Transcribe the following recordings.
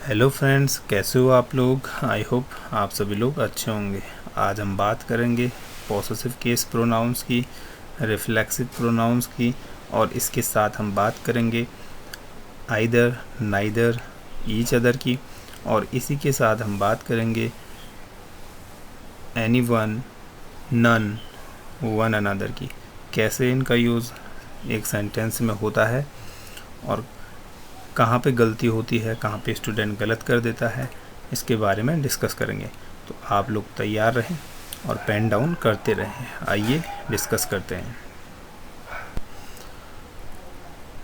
Hello friends, कैसे हो आप लोग। आई होप आप सभी लोग अच्छे होंगे। आज हम बात करेंगे पॉसेसिव केस प्रोनाउंस की, रिफ्लेक्सिव प्रोनाउंस की, और इसके साथ हम बात करेंगे आइदर, नाइदर, ईच अदर की, और इसी के साथ हम बात करेंगे एनीवन, नन, वन अनदर की। कैसे इनका यूज़ एक सेंटेंस में होता है और कहाँ पे गलती होती है, कहाँ पे स्टूडेंट गलत कर देता है, इसके बारे में डिस्कस करेंगे। तो आप लोग तैयार रहें और पेन डाउन करते रहें। आइए डिस्कस करते हैं।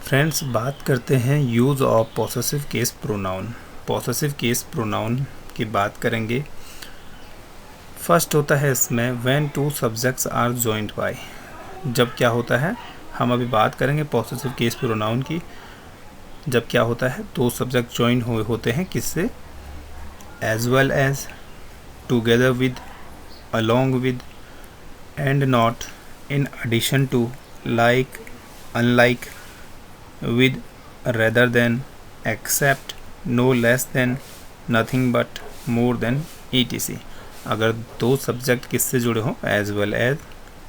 फ्रेंड्स, बात करते हैं use of possessive case pronoun. Possessive case pronoun की बात करेंगे। फर्स्ट होता है इसमें when two subjects are joint by. जब क्या होता है, हम अभी बात करेंगे पॉसेसिव केस प्रोनाउन की। जब क्या होता है, दो सब्जेक्ट ज्वाइन हुए होते हैं किससे, as well as, together with, along with, and not, in addition to, like, unlike, with, rather than, except, no less than, nothing but, more than, etc। अगर दो सब्जेक्ट किससे जुड़े हों, as well as,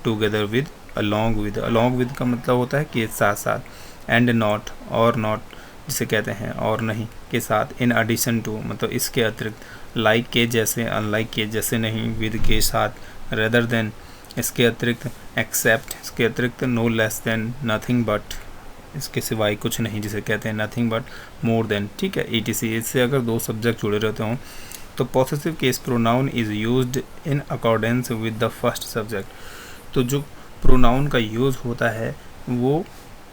together with, along with. Along with का मतलब होता है कि साथ साथ, एंड नॉट, और नॉट जिसे कहते हैं और नहीं के साथ, इन एडिशन टू मतलब इसके अतिरिक्त, लाइक के जैसे, अनलाइक के जैसे नहीं, विद के साथ, रेदर देन इसके अतिरिक्त, एक्सेप्ट इसके अतिरिक्त, no less than, nothing but इसके सिवाय कुछ नहीं जिसे कहते हैं नथिंग बट, मोर देन, ठीक है, etc। इससे अगर दो सब्जेक्ट जुड़े रहते हों तो possessive case pronoun is used in accordance with the first subject. तो जो प्रोनाउन का यूज़ होता है वो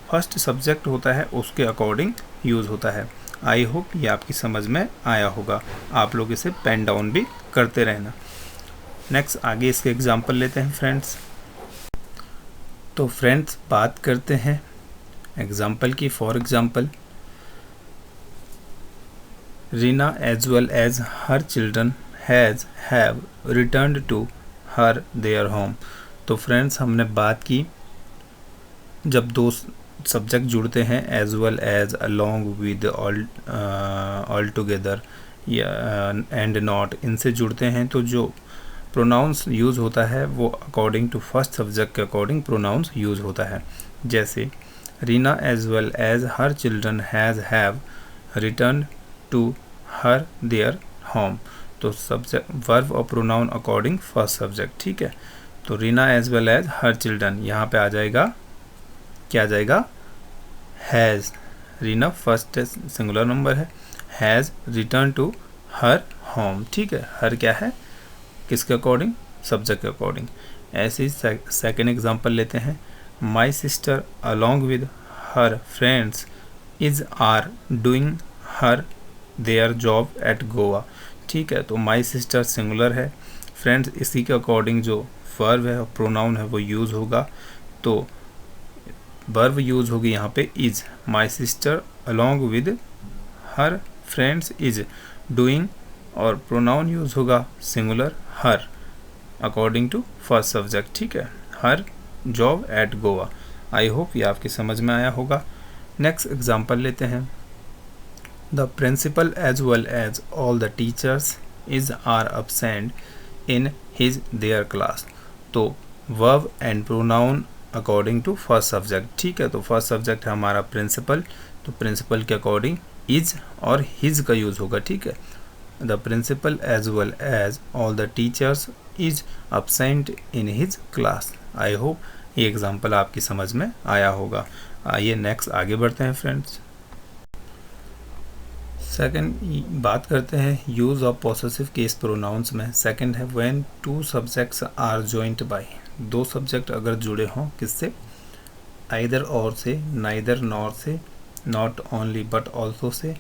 फर्स्ट सब्जेक्ट होता है, उसके अकॉर्डिंग यूज़ होता है। आई होप ये आपकी समझ में आया होगा। आप लोग इसे पेन डाउन भी करते रहना। नेक्स्ट आगे इसके एग्जांपल लेते हैं फ्रेंड्स। तो फ्रेंड्स, बात करते हैं एग्जांपल की। For example, Reena as well as her children have returned to her there home. तो फ्रेंड्स, हमने बात की जब दो सब्जेक्ट जुड़ते हैं as well as, along with, all together या एंड नॉट, इनसे जुड़ते हैं तो जो प्रोनाउंस यूज़ होता है वो अकॉर्डिंग टू फर्स्ट सब्जेक्ट के अकॉर्डिंग प्रोनाउंस यूज़ होता है। जैसे Reena as well as her children have return to her there home. तो सब्जेक्ट वर्ब और प्रोनाउन अकॉर्डिंग फर्स्ट सब्जेक्ट, ठीक है। तो Reena as well as her children, यहाँ पे आ जाएगा, क्या आ जाएगा, has. Reena first singular number है, has return to her home, ठीक है। हर क्या है, किसके अकॉर्डिंग, सब्जेक्ट के अकॉर्डिंग। ऐसे ही सेकेंड एग्जांपल लेते हैं। My sister along with her friends is are doing her their job at Goa, ठीक है। तो माई सिस्टर सिंगुलर है, फ्रेंड्स इसी के अकॉर्डिंग जो वर्ब है और प्रोनाउन है वो यूज़ होगा। तो वर्ब यूज़ होगी यहाँ पे is. My sister along with her friends is doing, और प्रोनाउन यूज़ होगा singular her according to first subject, ठीक है। Her job at Goa. I hope ये आपकी समझ में आया होगा। नेक्स्ट एग्जांपल लेते हैं। The principal as well as all the teachers is are absent in his there class. तो verb and pronoun according to first subject, ठीक है। तो फर्स्ट सब्जेक्ट है हमारा प्रिंसिपल, तो प्रिंसिपल के अकॉर्डिंग इज और हिज का यूज़ होगा, ठीक है। The principal as well as all the teachers is absent in his class. I hope ये एग्जाम्पल आपकी समझ में आया होगा। आइए नेक्स्ट आगे बढ़ते हैं फ्रेंड्स। सेकंड बात करते हैं use of possessive case pronouns में। सेकंड है when two subjects are joint by. दो सब्जेक्ट अगर जुड़े हों किससे, आइदर और से, नाइदर नॉर से, नॉट ओनली बट ऑल्सो से,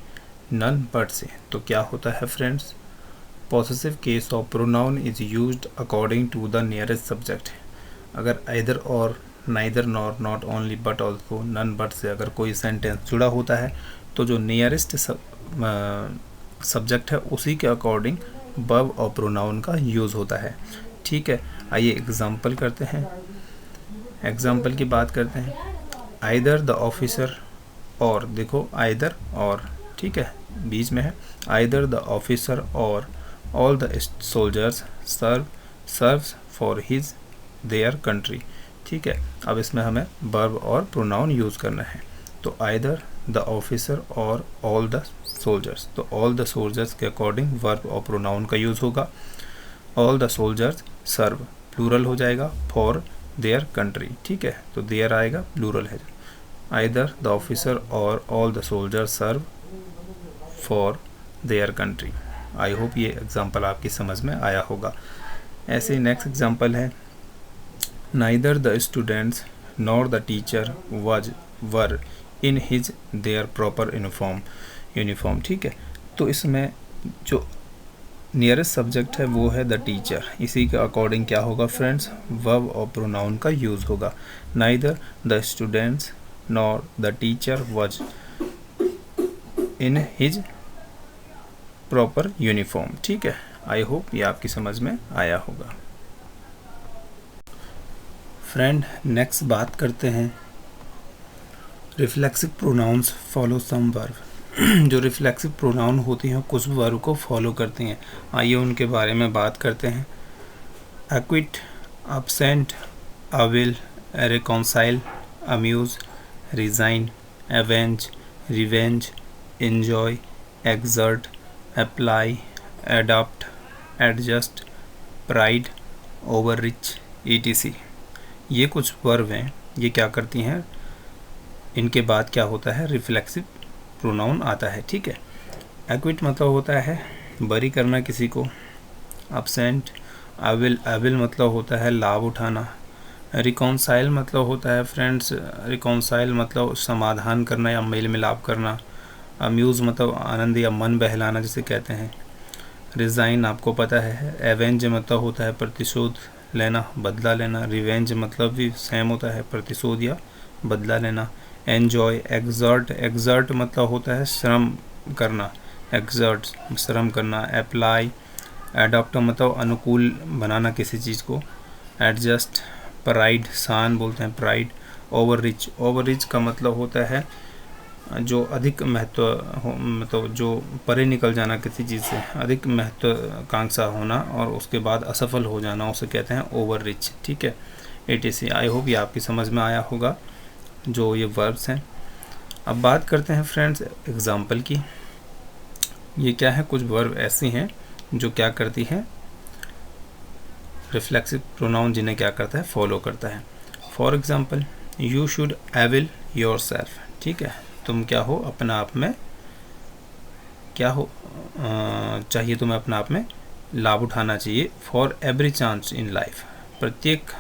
नन बट से। तो क्या होता है फ्रेंड्स, possessive case of pronoun is used according to the nearest subject. अगर either or, neither nor, not only but also, none but से अगर कोई सेंटेंस जुड़ा होता है तो जो नियरेस्ट सब्जेक्ट है उसी के अकॉर्डिंग वर्ब और प्रोनाउन का यूज़ होता है, ठीक है। आइए एग्जांपल करते हैं। एग्जांपल की बात करते हैं। आइदर द ऑफिसर, और देखो आइदर और, ठीक है, बीच में है। Either the officer or all the soldiers serves for his their country. ठीक है, अब इसमें हमें वर्ब और प्रोनाउन यूज़ करना है। तो either the officer or all the soldiers, तो ऑल द सोल्जर्स के अकॉर्डिंग वर्ब और प्रोनाउन का यूज़ होगा। All the soldiers serve plural हो जाएगा फॉर देयर कंट्री। ठीक है, तो देयर आएगा, प्लूरल है। Either the officer or all the soldiers serve for their country. I hope ये एग्जाम्पल आपकी समझ में आया होगा। ऐसे ही नेक्स्ट एग्जाम्पल है, neither the students nor the teacher were in his their proper uniform. ठीक है, तो इसमें जो नियरेस्ट सब्जेक्ट है वो है द टीचर। इसी के अकॉर्डिंग क्या होगा फ्रेंड्स, वर्ब और प्रोनाउन का यूज़ होगा। Neither the students nor the teacher was in his proper uniform. ठीक है, आई होप ये आपकी समझ में आया होगा। फ्रेंड नेक्स्ट बात करते हैं reflexive pronouns follow some verb. जो रिफ्लेक्सिव प्रोनाउन होती हैं कुछ वर्ब को फॉलो करती हैं, आइए उनके बारे में बात करते हैं। Equity, absent, अविल, reconcile, amuse, resign, avenge, revenge, enjoy, exert, apply, adopt, adjust, pride, overreach, etc. ये कुछ वर्ब हैं, ये क्या करती हैं, इनके बाद क्या होता है, रिफ्लेक्सिव प्रोनाउन आता है। ठीक है, एक्विट मतलब होता है बरी करना किसी को। absent, अविल मतलब होता है लाभ उठाना। रिकॉन्साइल मतलब होता है फ्रेंड्स, रिकॉन्साइल मतलब समाधान करना या मेल मिलाप करना। अम्यूज़ मतलब आनंद या मन बहलाना जिसे कहते हैं। रिज़ाइन आपको पता है। एवेंज मतलब होता है प्रतिशोध लेना, बदला लेना। रिवेंज मतलब भी सेम होता है, प्रतिशोध या बदला लेना। एन्जॉय, एग्जर्ट मतलब होता है श्रम करना, एग्जर्ट श्रम करना। अप्लाई, एडॉप्ट मतलब अनुकूल बनाना किसी चीज़ को। एडजस्ट, प्राइड, शान बोलते हैं प्राइड। ओवररीच का मतलब होता है जो अधिक मतलब जो परे निकल जाना किसी चीज़ से, अधिक महत्वाकांक्षा होना और उसके बाद असफल हो जाना, उसे कहते हैं ओवररीच। ठीक है, etc. आई होप ये आपकी समझ में आया होगा जो ये वर्ब्स हैं। अब बात करते हैं फ्रेंड्स एग्जाम्पल की। ये क्या है, कुछ वर्ब ऐसी हैं जो क्या करती हैं, रिफ्लेक्सिव प्रोनाउन जिन्हें क्या करता है, फॉलो करता है। For example, you should avail your self. ठीक है, तुम क्या हो, अपने आप में क्या हो, चाहिए तुम्हें अपने आप में लाभ उठाना चाहिए। For every chance in life, प्रत्येक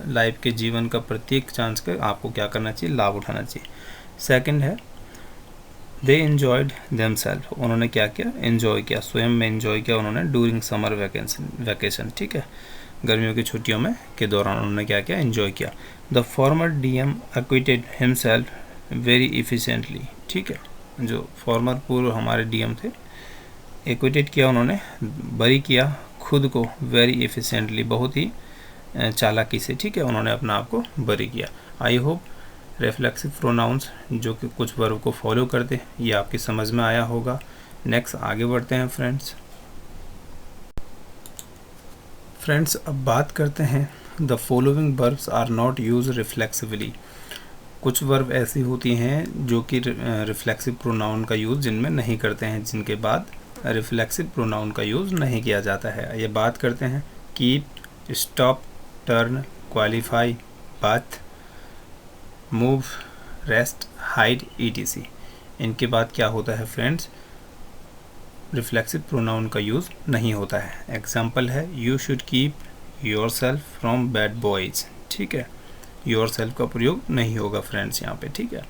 लाइफ के जीवन का प्रत्येक चांस का आपको क्या करना चाहिए, लाभ उठाना चाहिए। सेकंड है, दे एन्जॉयड देमसेल्फ, उन्होंने क्या किया, एन्जॉय किया, स्वयं में एन्जॉय किया उन्होंने। डूरिंग समर वैकेशन, ठीक है, गर्मियों की छुट्टियों में के दौरान उन्होंने क्या किया, एन्जॉय किया। The former DM acquitted himself very efficiently. ठीक है, जो फॉर्मर पूर्व हमारे डीएम थे, एक्विटेड किया उन्होंने, बरी किया खुद को, वेरी इफिशिएंटली बहुत ही चालाकी से। ठीक है, उन्होंने अपना आप को बरी किया। आई होप रिफ्लेक्सिव प्रोनाउंस जो कि कुछ वर्ब को फॉलो करते हैं ये आपकी समझ में आया होगा। नेक्स्ट आगे बढ़ते हैं फ्रेंड्स अब बात करते हैं the following verbs are not use reflexively. कुछ वर्ब ऐसी होती हैं जो कि रिफ्लेक्सिव प्रोनाउन का यूज़ जिनमें नहीं करते हैं, जिनके बाद रिफ्लेक्सिव प्रोनाउन का यूज़ नहीं किया जाता है। ये बात करते हैं keep, stop, turn, qualify, bath, move, rest, hide, etc. इनके बाद क्या होता है फ्रेंड्स, रिफ्लेक्सिव प्रोनाउन का यूज़ नहीं होता है। एग्जाम्पल है, you should keep your self from bad boys. ठीक है, योर सेल्फ का प्रयोग नहीं होगा फ्रेंड्स यहाँ पे। ठीक है,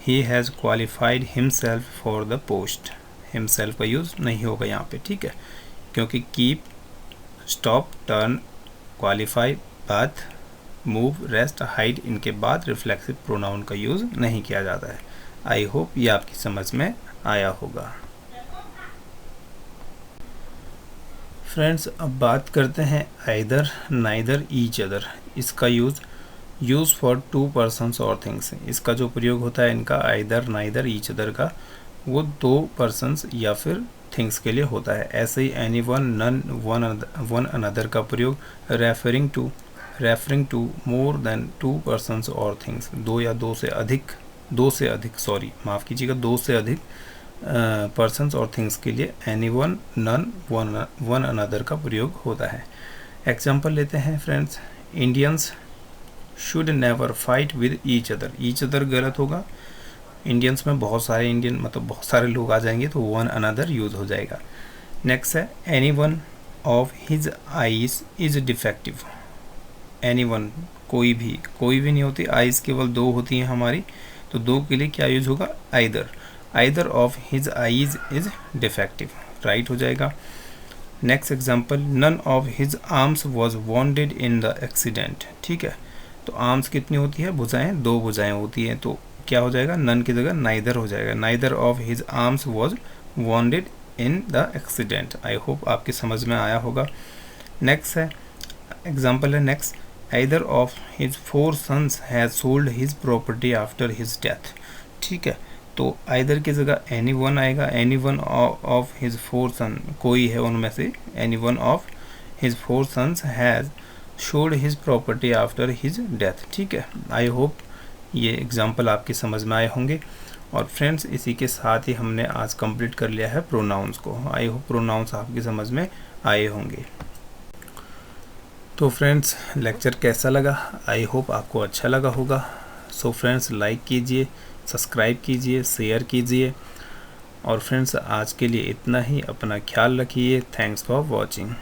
he has qualified himself for the post, himself का यूज़ नहीं होगा यहाँ पे। ठीक है, क्योंकि keep, stop, turn, qualify, bath, move, rest, hide इनके बाद रिफ्लेक्सिव प्रोनाउन का यूज़ नहीं किया जाता है। आई होप ये आपकी समझ में आया होगा। फ्रेंड्स अब बात करते हैं आइदर, नाइदर, ईच अदर। इसका यूज़ फॉर टू पर्सन्स और थिंग्स। इसका जो प्रयोग होता है इनका आइदर, नाइदर, ईच अदर का, वो 2 पर्सन्स या फिर थिंग्स के लिए होता है। ऐसे ही any one, none, one another का प्रयोग referring to more than 2 persons और थिंग्स, 2 या 2 से अधिक माफ़ कीजिएगा 2 से अधिक पर्सन्स और थिंग्स के लिए any one, none, one another का प्रयोग होता है। एग्जाम्पल लेते हैं friends, Indians should never fight with each other गलत होगा, इंडियंस में बहुत सारे इंडियन मतलब बहुत सारे लोग आ जाएंगे तो वन अनदर यूज हो जाएगा। नेक्स्ट है any one of his eyes is defective. Any one कोई भी नहीं होती, आईज केवल 2 होती हैं हमारी, तो 2 के लिए क्या यूज होगा, either of his eyes is defective, right हो जाएगा। Next example, none of his arms was wounded in the accident. ठीक है, तो आर्म्स कितनी होती है, भुजाएं, 2 भुजाएं होती हैं, तो क्या हो जाएगा, नन की जगह नाइदर हो जाएगा, neither of his arms was wounded in the accident. I hope आपकी समझ में आया होगा। नेक्स्ट है एग्जाम्पल है next, either of his 4 sons has sold his property after his death. ठीक है, तो आइदर की जगह एनी वन आएगा, any one of his 4 son, कोई है उनमें से, any one of his 4 sons has sold his property after his death. ठीक है, आई होप ये एग्जाम्पल आपकी समझ में आए होंगे। और फ्रेंड्स इसी के साथ ही हमने आज कंप्लीट कर लिया है प्रोनाउंस को। आई होप प्रोनाउंस आपकी समझ में आए होंगे। तो फ्रेंड्स लेक्चर कैसा लगा, आई होप आपको अच्छा लगा होगा। सो फ्रेंड्स लाइक कीजिए, सब्सक्राइब कीजिए, शेयर कीजिए। और फ्रेंड्स आज के लिए इतना ही, अपना ख्याल रखिए। Thanks for watching.